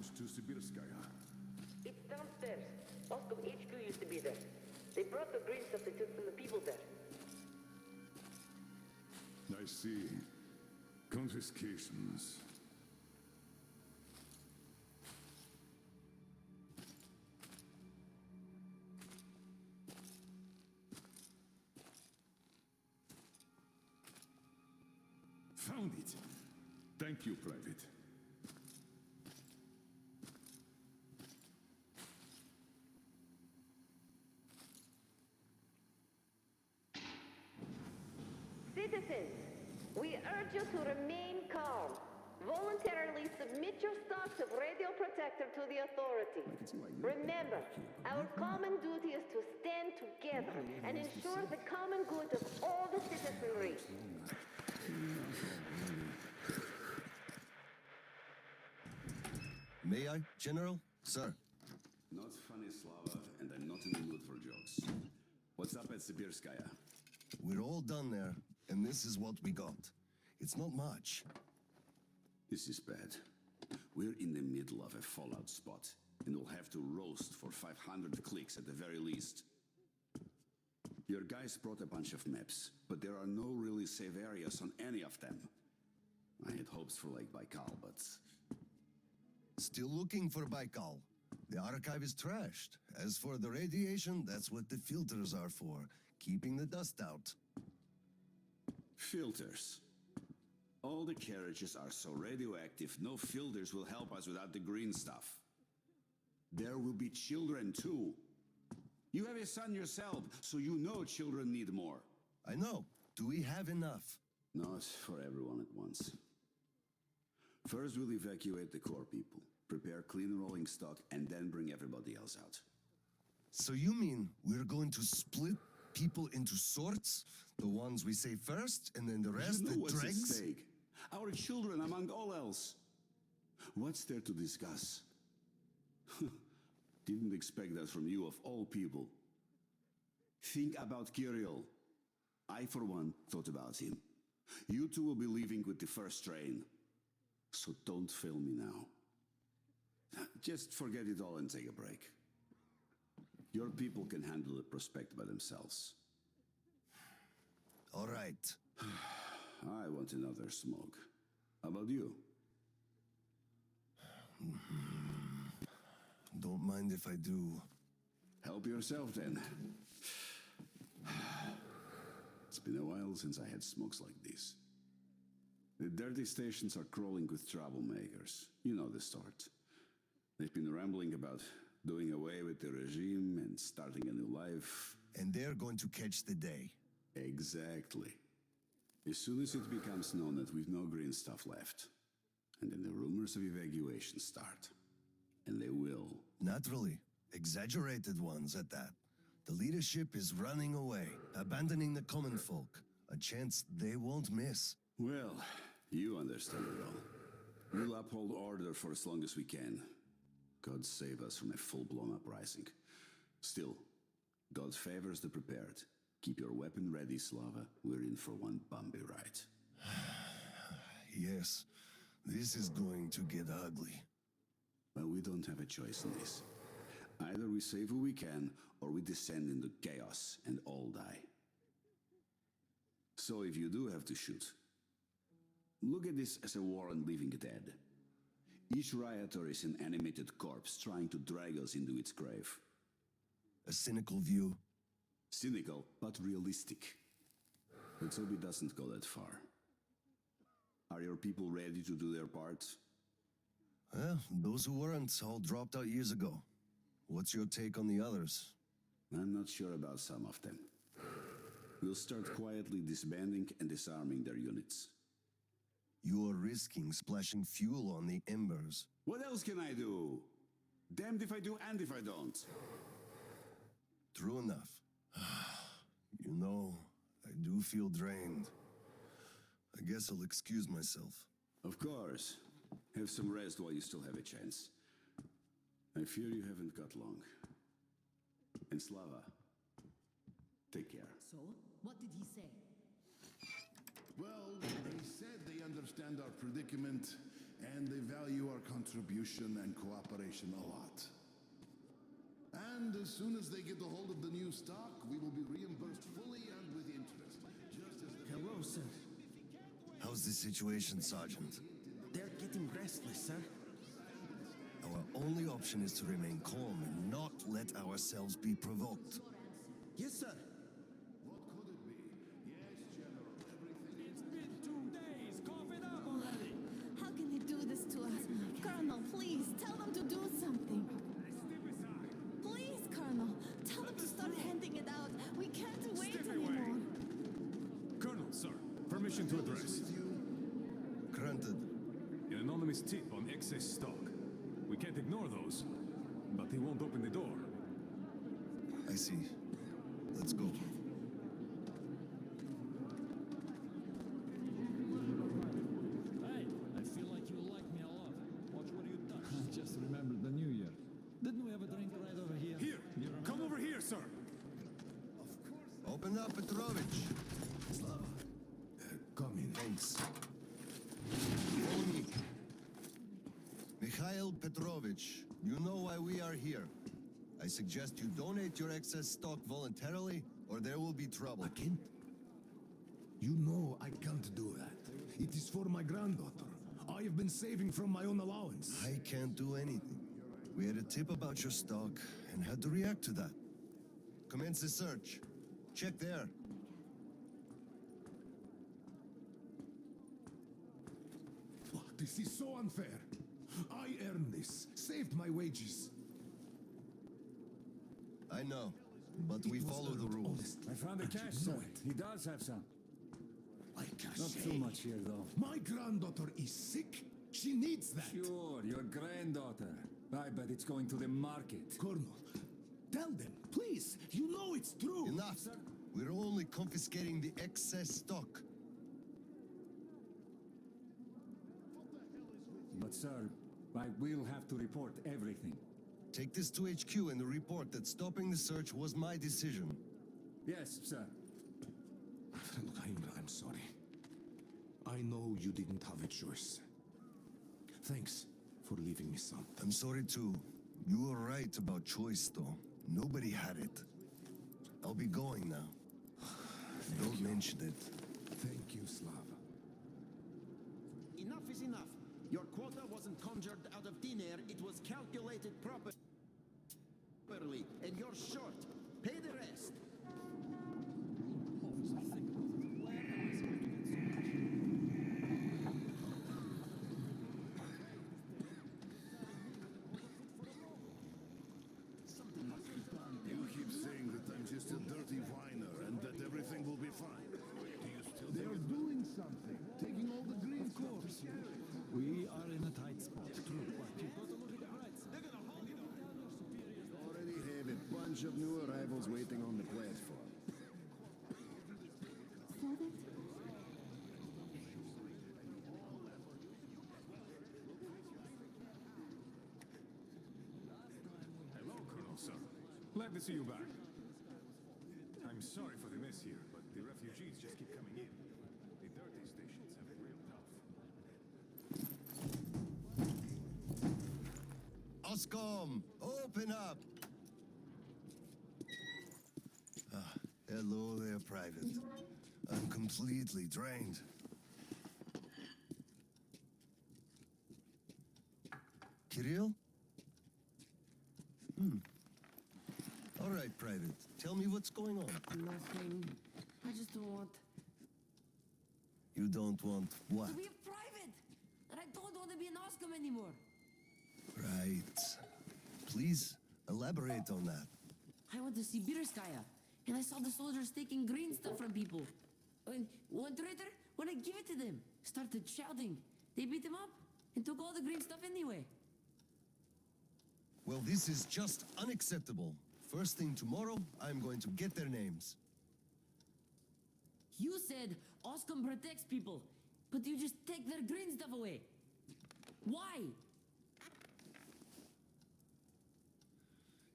passage to Sibirskaya? It's downstairs. Moscow HQ used to be there. They brought the green substitute from the people there. I see. Confiscations. Found it. Thank you, Private. Citizens, we urge you to remain calm. Voluntarily submit your stocks of radio protector to the authorities. Remember, our common duty is to stand together and ensure the common good of all the citizenry. May I, General? Sir. Not funny, Slava, and I'm not in the mood for jokes. What's up at Sibirskaya? We're all done there, and this is what we got. It's not much. This is bad. We're in the middle of a fallout spot, and we'll have to roast for 500 clicks at the very least. Your guys brought a bunch of maps, but there are no really safe areas on any of them. I had hopes for Lake Baikal, but... Still looking for Baikal. The archive is trashed. As for the radiation, that's what the filters are for. Keeping the dust out. Filters. All the carriages are so radioactive, no filters will help us without the green stuff. There will be children too. You have a son yourself, so you know children need more. I know. Do we have enough? Not for everyone at once. First we'll evacuate the core people, prepare clean rolling stock, and then bring everybody else out. So you mean we're going to split people into sorts? The ones we save first, and then the rest, you know the what's dregs? at stake. Our children among all else. What's there to discuss? Didn't expect that from you of all people. Think about Kirill. I, for one, thought about him. You two will be leaving with the first train. So don't fail me now. Just forget it all and take a break. Your people can handle the prospect by themselves. All right. I want another smoke. How about you? Don't mind if I do. Help yourself then. It's been a while since I had smokes like this. The dirty stations are crawling with troublemakers. You know the sort. They've been rambling about doing away with the regime and starting a new life. And they're going to catch the day. Exactly. As soon as it becomes known that we've no green stuff left, and then the rumors of evacuation start. And they will. Naturally. Exaggerated ones at that. The leadership is running away, abandoning the common folk. A chance they won't miss. Well, you understand it all. We'll uphold order for as long as we can. God save us from a full-blown uprising. Still, God favors the prepared. Keep your weapon ready, Slava. We're in for one bumpy ride. Yes, this is going to get ugly. But we don't have a choice in this. Either we save who we can, or we descend into chaos and all die. So if you do have to shoot, look at this as a war on living dead. Each rioter is an animated corpse trying to drag us into its grave. A cynical view. Cynical, but realistic. Let's hope it doesn't go that far. Are your people ready to do their part? Well, those who weren't all dropped out years ago. What's your take on the others? I'm not sure about some of them. We'll start quietly disbanding and disarming their units. You're risking splashing fuel on the embers. What else can I do? Damned if I do and if I don't. True enough. You know, I do feel drained. I guess I'll excuse myself. Of course. Have some rest while you still have a chance. I fear you haven't got long. And Slava, take care. So, what did he say? Well, they said they understand our predicament and they value our contribution and cooperation a lot. And as soon as they get a hold of the new stock, we will be reimbursed fully and with interest. Just as the... Hello, sir. How's the situation, Sergeant? They're getting restless, sir. Our only option is to remain calm and not let ourselves be provoked. Yes, sir. What could it be? Yes, General. Everything... It's been 2 days. Cough it up already. How can they do this to us? Colonel, please, tell them to do something. Please, Colonel, tell them to start handing it out. We can't wait Step away. anymore. Colonel, sir. Permission to address. Granted. An anonymous tip on excess stock. We can't ignore those, but he won't open the door. I see. Let's go. Hey, I feel like you like me a lot. Watch what you've done. I just remembered the New Year. Didn't we have a drink right over here? Here! Come over here, sir! Open up, Petrovich. Slava, come in. Thanks. Follow me. Mikhail Petrovich, you know why we are here. I suggest you donate your excess stock voluntarily, or there will be trouble. Again? You know I can't do that. It is for my granddaughter. I have been saving from my own allowance. I can't do anything. We had a tip about your stock and had to react to that. Commence the search. Check there. Oh, this is so unfair. I earned this, saved my wages. I know, but we follow the rules. I found the cash, sir. He does have some. I can't. Not too much here, though. My granddaughter is sick. She needs that. Sure, your granddaughter. I bet it's going to the market. Colonel, tell them, please. You know it's true. Enough! We're only confiscating the excess stock. But, sir, I will have to report everything. Take this to HQ and report that stopping the search was my decision. Yes, sir. Look, I'm sorry. I know you didn't have a choice. Thanks for leaving me some. I'm sorry too. You were right about choice, though. Nobody had it. I'll be going now. Don't mention it. Thank you, Slava. Enough is enough. Your quota wasn't conjured out of thin air. It was calculated properly. And you're short. Pay the rest. You keep saying that I'm just a dirty whiner and that everything will be fine. Do you still They're doing something. Taking all the green stuff. Of course. We are in a tight spot. Already have a bunch of new arrivals waiting on the platform. Hello, Colonel, sir. Glad to see you back. I'm sorry for the mess here, but the refugees just keep coming in. The dirty stations have it real tough. Oscom, open up! Hello there, Private. I'm completely drained. Kirill? All right, Private. Tell me what's going on. Nothing. I just don't want You don't want what? to be a private. And I don't want to be an Oscom anymore. Right. Please elaborate on that. I went to Sibirskaya, and I saw the soldiers taking green stuff from people. And one traitor, when I give it to them, started shouting. They beat him up and took all the green stuff anyway. Well, this is just unacceptable. First thing tomorrow, I'm going to get their names. You said Oscom protects people, but you just take their green stuff away. Why?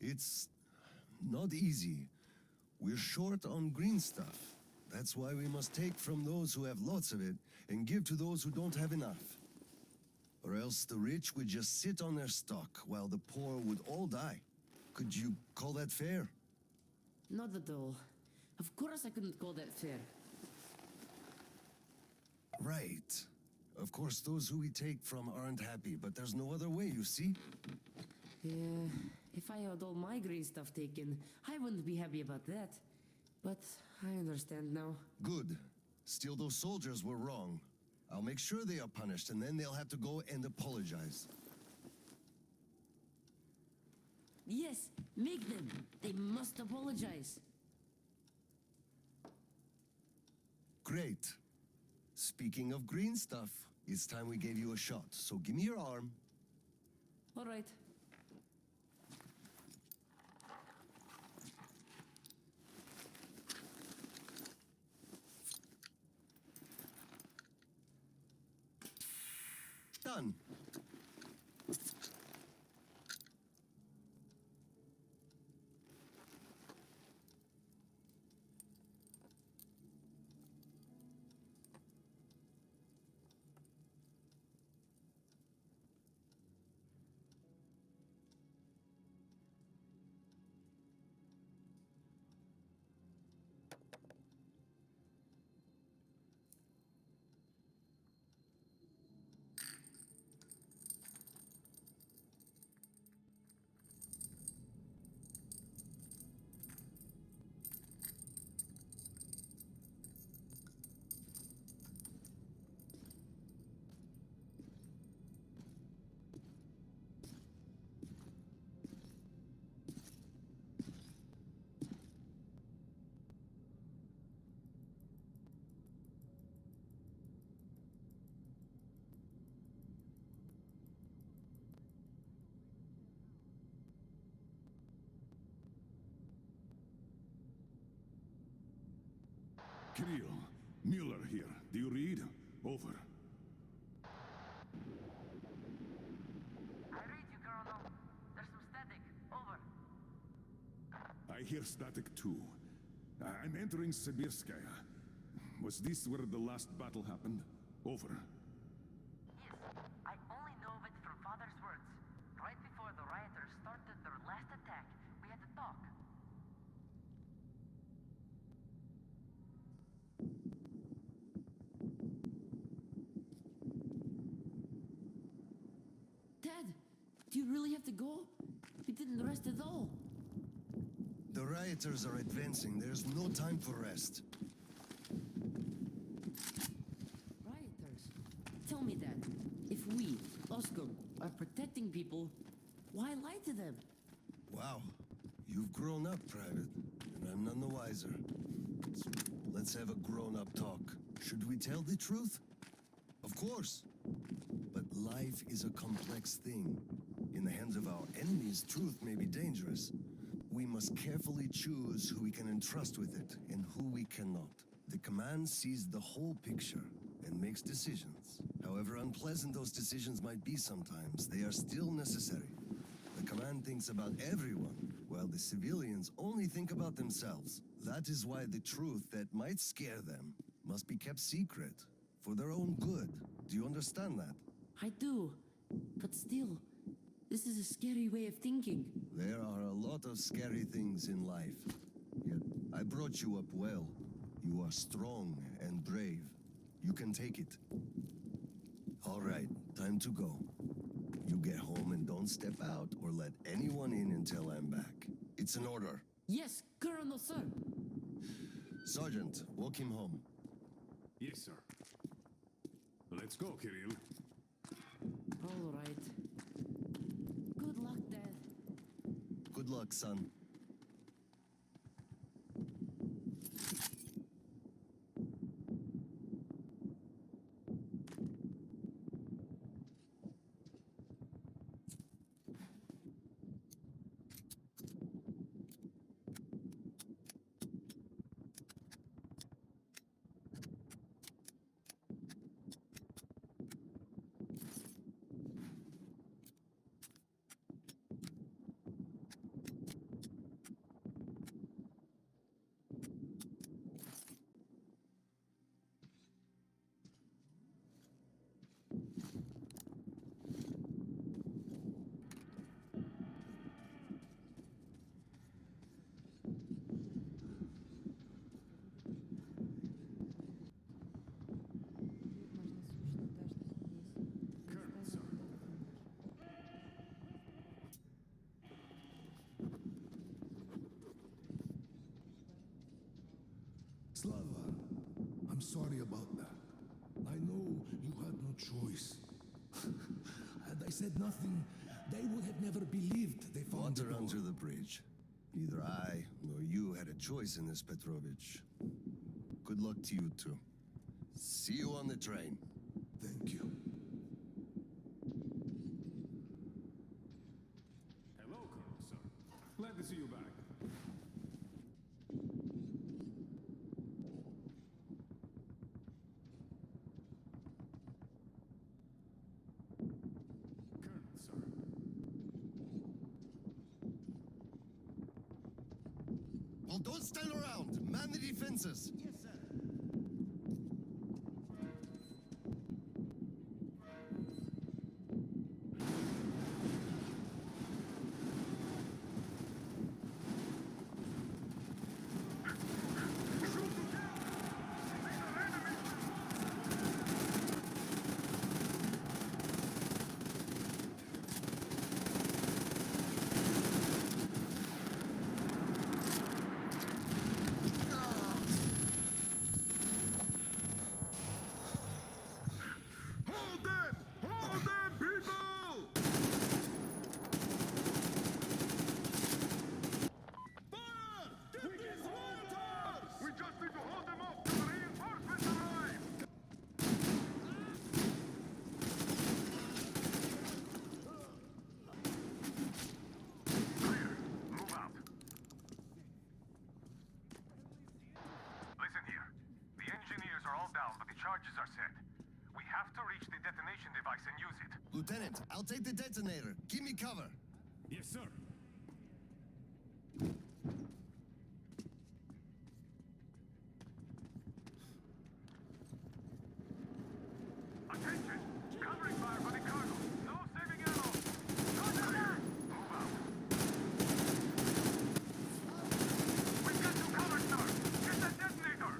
It's not easy. We're short on green stuff. That's why we must take from those who have lots of it and give to those who don't have enough. Or else the rich would just sit on their stock while the poor would all die. Could you call that fair? Not at all. Of course I couldn't call that fair. Right. Of course, those who we take from aren't happy, but there's no other way, you see? Yeah, if I had all my green stuff taken, I wouldn't be happy about that. But I understand now. Good. Still, those soldiers were wrong. I'll make sure they are punished, and then they'll have to go and apologize. Yes, make them. They must apologize. Great. Speaking of green stuff, it's time we gave you a shot, so give me your arm. All right. Done. Kirill, Mueller here. Do you read? Over. I read you, Colonel. There's some static. Over. I hear static too. I'm entering Sibirskaya. Was this where the last battle happened? Over. Yes, I only know of it from Father's words. Right before the rioters started their last attack, we had to talk. Dad, do you really have to go? We didn't rest at all. The rioters are advancing. There's no time for rest. Rioters? Tell me that. If we, Oscar, are protecting people, why lie to them? Wow. You've grown up, Private, and I'm none the wiser. So let's have a grown-up talk. Should we tell the truth? Of course. But life is a complex thing. In the hands of our enemies, truth may be dangerous. We must carefully choose who we can entrust with it and who we cannot. The command sees the whole picture and makes decisions. However unpleasant those decisions might be sometimes, they are still necessary. The command thinks about everyone, while the civilians only think about themselves. That is why the truth that might scare them must be kept secret, for their own good. Do you understand that? I do. But still, this is a scary way of thinking. There are a lot of scary things in life. Yet, I brought you up well. You are strong and brave. You can take it. All right, time to go. You get home and don't step out or let anyone in until I'm back. It's an order. Yes, Colonel, sir. Sergeant, walk him home. Yes, sir. Let's go, Kirill. All right. Good luck, Dad. Good luck, son. Slava, I'm sorry about that. I know you had no choice. Had I said nothing, they would have never believed they found Water the under door. the bridge. Neither I nor you had a choice in this, Petrovich. Good luck to you two. See you on the train. Thank you. Hello, Colonel, sir. Glad to see you back. Colonel, sir. Well, don't stand around. Man the defenses. Yes, sir. Hold them! Hold them, people! Fire! Get these rioters! We just need to hold them off till the reinforcements arrive! Clear. Move out. Listen here. The engineers are all down, but the charges are set. We have to reach the detonation device and use it. Lieutenant, I'll take the detonator. Give me cover. Yes, sir. Attention! Covering fire for the cargo. No saving ammo. Roger that! Move out. We've got you covered, sir. Get that detonator.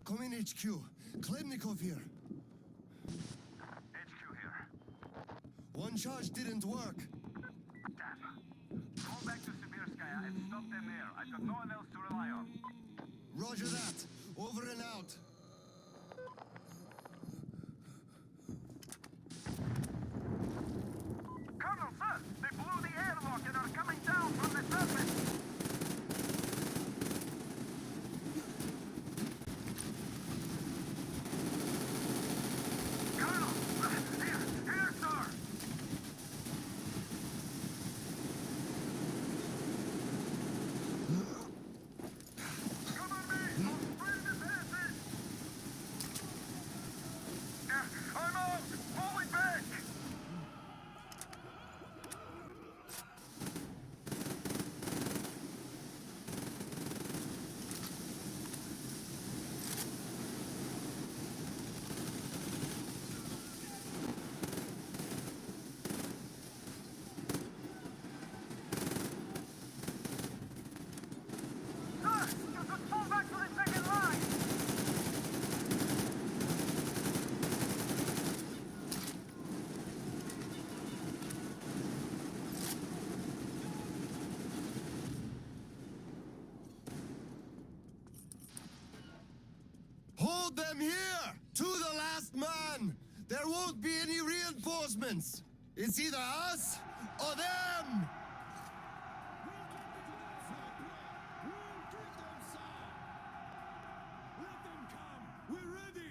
Come in, HQ. Khlebnikov here. HQ here. One charge didn't work. Damn. Go back to Sibirskaya and stop them there. I've got no one else to rely on. Roger that. Over and out. Colonel, sir! They blew the airlock and are coming down from the surface! Colonel! Here, sir! Come on, me! I'll spray the passes! reinforcements! It's either us or them! Let them come! We're ready!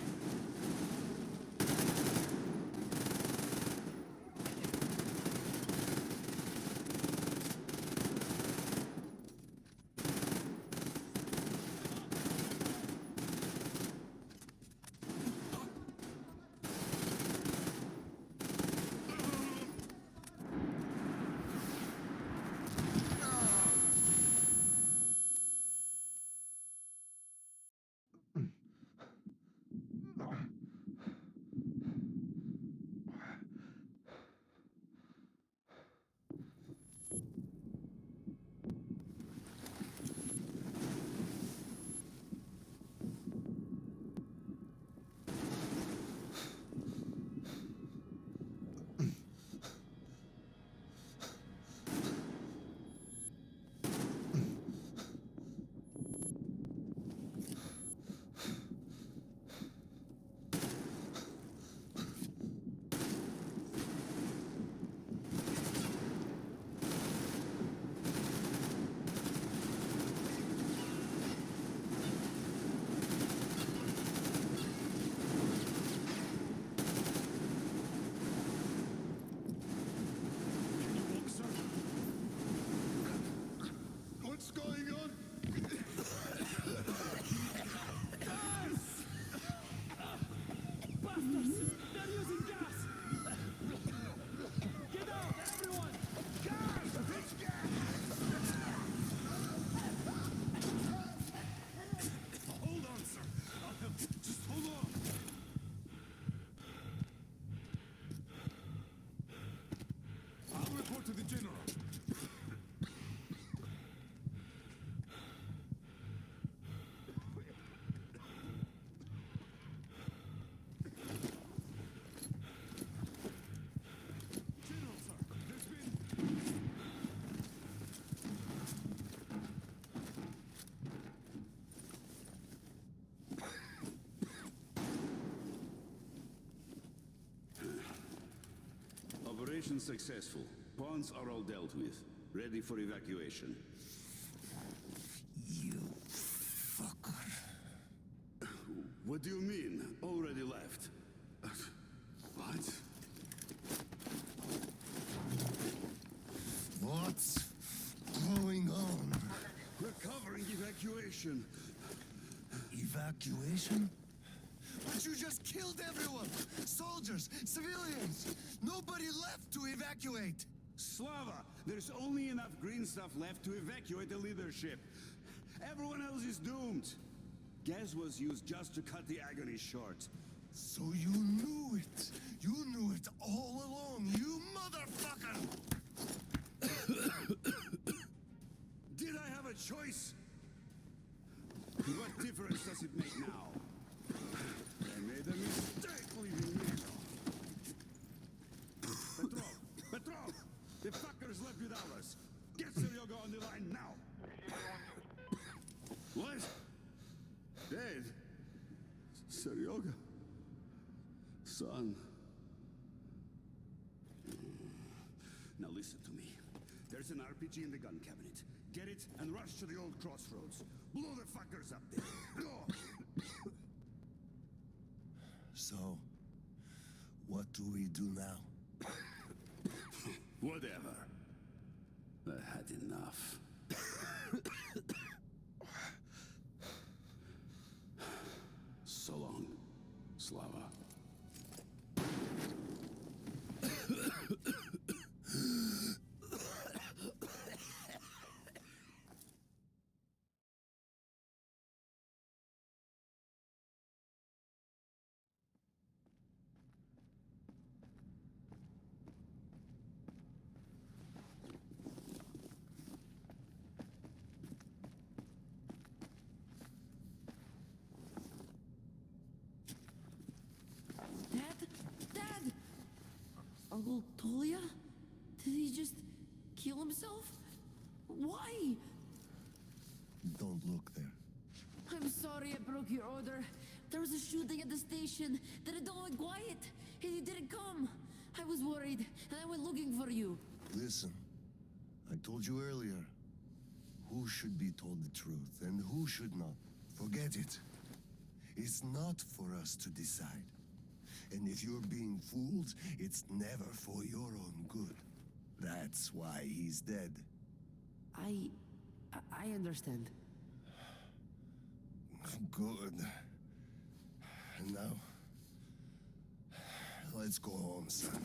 What's going on? Bastards! They're using gas! Get out, everyone! Gas! It's gas! Hold on, sir. I'll help you. Just hold on. I'll report to the general. General, sir, there's been... Operation successful. Pawns are all dealt with. Ready for evacuation. You fucker. What do you mean? Already left? What? What's going on? We're covering evacuation. Evacuation? But you just killed everyone! Soldiers, civilians! Nobody left to evacuate! Slava, there's only enough green stuff left to evacuate the leadership. Everyone else is doomed. Gas was used just to cut the agony short. So you knew it! You knew it all along, you motherfucker! Did I have a choice? What difference does it make now? I made a mistake leaving me. Petrov! The fuckers left without us. Get Seryoga on the line now. What? Dead? Seryoga? Son. Now listen to me. There's an RPG in the gun cabinet. Get it and rush to the old crossroads. Blow the fuckers up there. Go! So, what do we do now? Whatever. I had enough. So long, Slava. Dad! Uncle Tolia? Did he just kill himself? Why? Don't look there. I'm sorry I broke your order. There was a shooting at the station. Then it all went quiet. And you didn't come. I was worried, and I went looking for you. Listen, I told you earlier. Who should be told the truth and who should not? Forget it. It's not for us to decide. And if you're being fooled, it's never for your own good. That's why he's dead. I understand. Good. And now, let's go home, son.